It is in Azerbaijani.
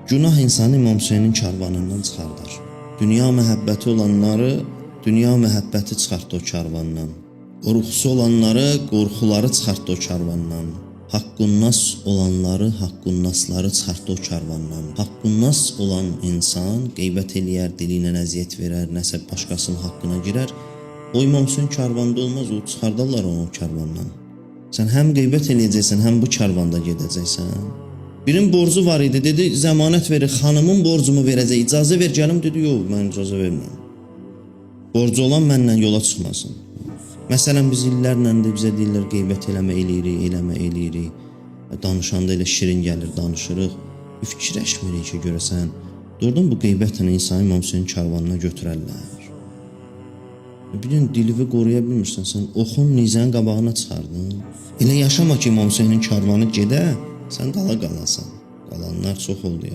Günah insanı İmam Hüseynin karvanından çıxardar. Dünya məhəbbəti olanları, dünya məhəbbəti çıxartdı o karvandan. Qorxusu olanları, qorxuları çıxartdı o karvandan. Haqqunnas olanları, haqqunasları çıxartdı o karvandan. Haqqunnas olan insan qeybət eləyər, dili ilə əziyyət verər, nəsə başqasının haqqına girər. O İmam Hüseyin karvanda olmaz, o çıxardarlar onu o karvandan. Sən həm qeybət eləyəcəksən, həm bu karvanda gedəcəksən. Birinin borcu var idi, dedi, zəmanət verir, xanımın borcumu verəcək, icazə ver gəlim, dedi, yox, mən icazə vermirəm. Borcu olan mənlə yola çıxmasın. Məsələn, biz illərlə də bizə deyirlər, qeybət eləmə eləyirik. Danışanda elə şirin gəlir, danışırıq. Fikirləşmirik ki, görəsən, doğrudan bu qeybətlə insan İmam Hüseyin karvanına götürərlər. Bir gün dilivi qoruya bilmirsən, sən oxun nizənin qabağına çıxardın. Elə yaşama ki, İmam Hüseynin karvanı gedə, sən qala qalasan. Qalanlar çox oldu ya.